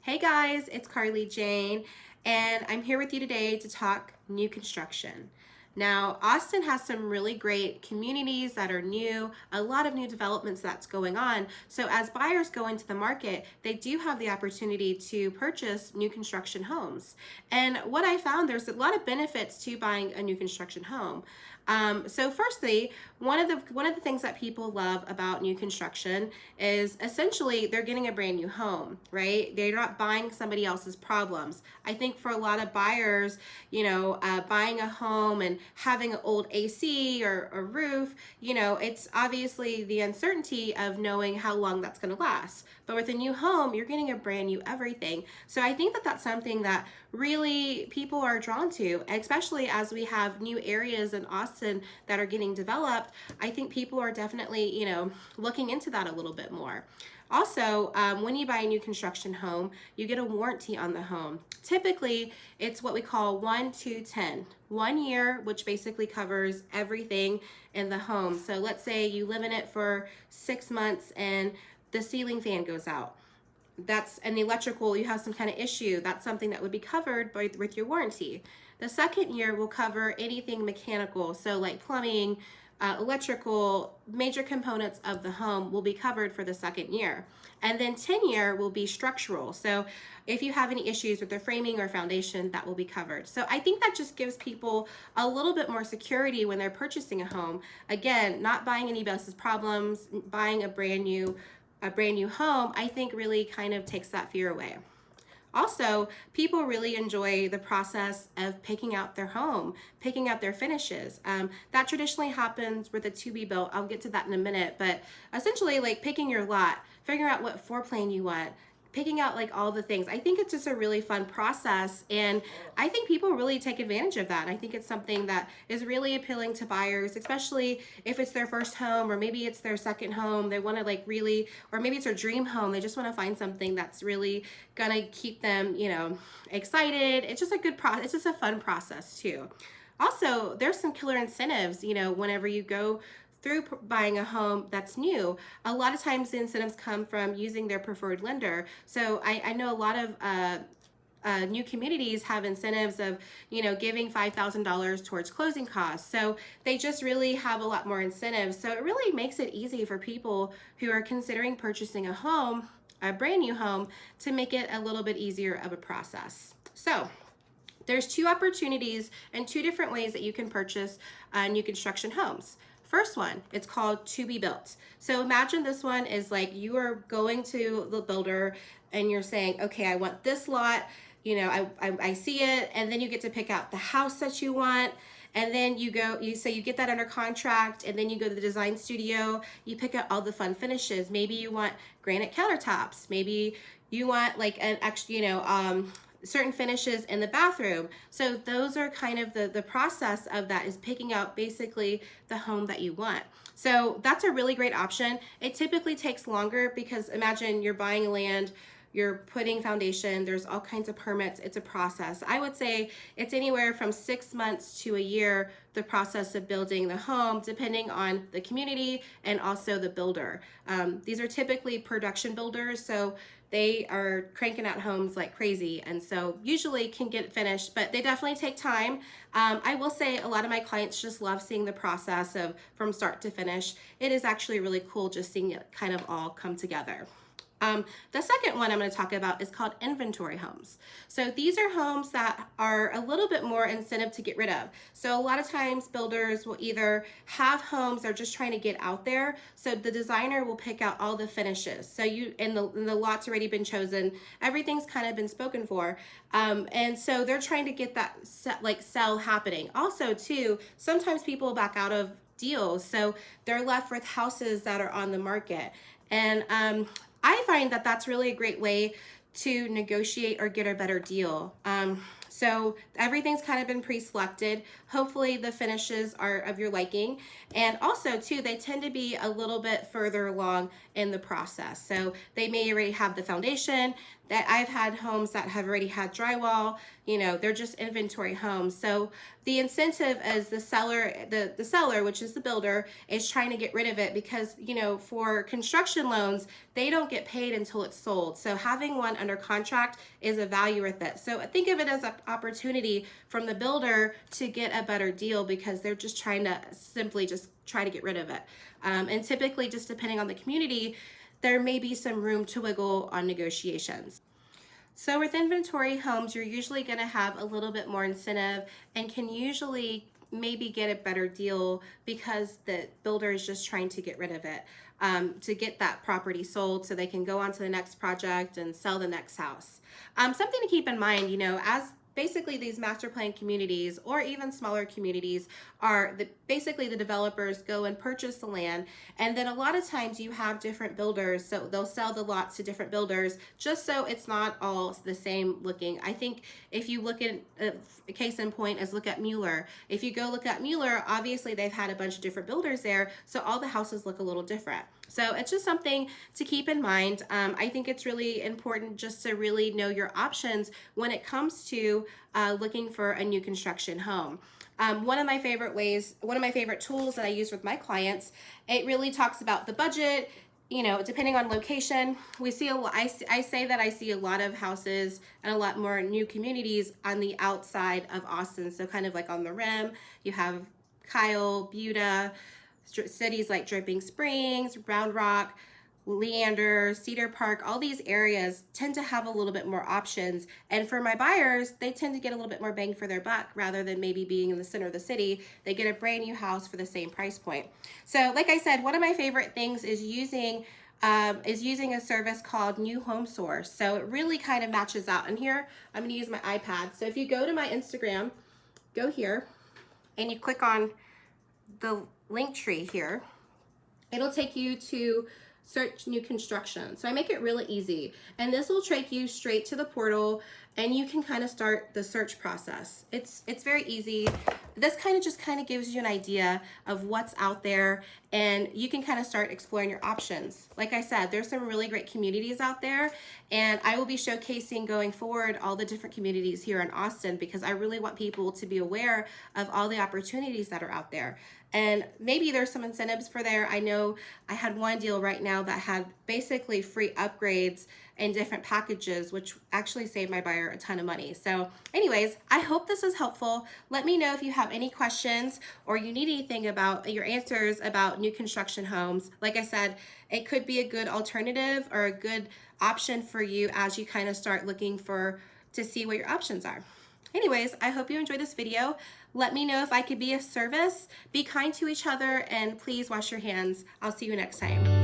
Hey guys, it's Carly Jane, and I'm here with you today to talk new construction. Now, Austin has some really great communities that are new, a lot of new developments that's going on. So, as buyers go into the market, they do have the opportunity to purchase new construction homes. And what I found, there's a lot of benefits to buying a new construction home. So firstly, one of the things that people love about new construction is essentially they're getting a brand new home, right? They're not buying somebody else's problems. I think for a lot of buyers, buying a home and having an old AC or a roof, it's obviously the uncertainty of knowing how long that's going to last. But with a new home, you're getting a brand new everything. So I think that that's something that really people are drawn to, especially as we have new areas in Austin that are getting developed. I think people are definitely, looking into that a little bit more. Also, when you buy a new construction home, you get a warranty on the home. Typically, it's what we call 1, 2, 10. 1 year, which basically covers everything in the home. So let's say you live in it for 6 months and the ceiling fan goes out. And the electrical, you have some kind of issue, that's something that would be covered with your warranty. The second year will cover anything mechanical, so like plumbing, electrical, major components of the home will be covered for the second year. And then 10-year will be structural. So if you have any issues with the framing or foundation, that will be covered. So I think that just gives people a little bit more security when they're purchasing a home. Again, not buying anybody else's problems, buying a brand new home, I think really kind of takes that fear away. Also, people really enjoy the process of picking out their home, picking out their finishes. That traditionally happens with a to-be built. I'll get to that in a minute, but essentially like picking your lot, figuring out what floor plan you want, picking out like all the things. I think it's just a really fun process, and I think people really take advantage of that. I think it's something that is really appealing to buyers, especially if it's their first home or maybe it's their second home. They want to like really, or maybe it's their dream home. They just want to find something that's really gonna keep them, excited. It's just a good process. It's just a fun process too. Also, there's some killer incentives, whenever you go through buying a home that's new. A lot of times the incentives come from using their preferred lender. So I know a lot of new communities have incentives of, giving $5,000 towards closing costs. So they just really have a lot more incentives. So it really makes it easy for people who are considering purchasing a brand new home, to make it a little bit easier of a process. So there's two opportunities and two different ways that you can purchase new construction homes. First one, it's called to be built. So imagine this one is like you are going to the builder and you're saying, okay, I want this lot, I see it, and then you get to pick out the house that you want. And then you get that under contract, and then you go to the design studio, you pick out all the fun finishes. Maybe you want granite countertops, maybe you want like an extra, certain finishes in the bathroom. So those are kind of the process of that, is picking out basically the home that you want. So that's a really great option. It typically takes longer because imagine you're buying land, you're putting foundation, there's all kinds of permits. It's a process. I would say it's anywhere from 6 months to a year, the process of building the home, depending on the community and also the builder. These are typically production builders, so they are cranking out homes like crazy, and so usually can get finished, but they definitely take time. I will say a lot of my clients just love seeing the process of from start to finish. It is actually really cool just seeing it kind of all come together. The second one I'm going to talk about is called inventory homes. So these are homes that are a little bit more incentive to get rid of. So a lot of times builders will either have homes they're just trying to get out there. So the designer will pick out all the finishes. So the lot's already been chosen. Everything's kind of been spoken for. And so they're trying to get that sell happening. Also too, sometimes people back out of deals. So they're left with houses that are on the market. And I find that that's really a great way to negotiate or get a better deal. So everything's kind of been pre-selected. Hopefully the finishes are of your liking. And also too, they tend to be a little bit further along in the process. So they may already have the foundation, that I've had homes that have already had drywall, you know, they're just inventory homes. So the incentive is the seller, which is the builder, is trying to get rid of it because, you know, for construction loans, they don't get paid until it's sold. So having one under contract is a value with it. So think of it as an opportunity from the builder to get a better deal because they're just trying to simply just try to get rid of it. And typically, just depending on the community, there may be some room to wiggle on negotiations. So with inventory homes, you're usually going to have a little bit more incentive and can usually maybe get a better deal because the builder is just trying to get rid of it, to get that property sold so they can go on to the next project and sell the next house. Something to keep in mind, you know, as basically these master plan communities or even smaller communities are basically the developers go and purchase the land, and then a lot of times you have different builders, so they'll sell the lots to different builders just so it's not all the same looking. I think if you look at a case in point is look at Mueller. If you go look at Mueller, obviously they've had a bunch of different builders there, so all the houses look a little different. So it's just something to keep in mind. I think it's really important just to really know your options when it comes to looking for a new construction home. One of my favorite tools that I use with my clients, it really talks about the budget, you know, depending on location. I say that I see a lot of houses and a lot more new communities on the outside of Austin. So kind of like on the rim, you have Kyle, Buda, cities like Dripping Springs, Round Rock, Leander, Cedar Park, all these areas tend to have a little bit more options. And for my buyers, they tend to get a little bit more bang for their buck rather than maybe being in the center of the city. They get a brand new house for the same price point. So like I said, one of my favorite things is using a service called New Home Source. So it really kind of matches out. And here, I'm going to use my iPad. So if you go to my Instagram, go here, and you click on the link tree here, it'll take you to search new construction. So I make it really easy, and this will take you straight to the portal, and you can kind of start the search process. It's very easy. This kind of gives you an idea of what's out there, and you can kind of start exploring your options. Like I said, there's some really great communities out there, and I will be showcasing going forward all the different communities here in Austin because I really want people to be aware of all the opportunities that are out there. And maybe there's some incentives for there. I know I had one deal right now that had basically free upgrades and different packages, which actually saved my buyer a ton of money. So anyways, I hope this is helpful. Let me know if you have any questions or you need anything about your answers about new construction homes. Like I said, it could be a good alternative or a good option for you as you kind of start looking to see what your options are. Anyways, I hope you enjoyed this video. Let me know if I could be of service. Be kind to each other, and please wash your hands. I'll see you next time.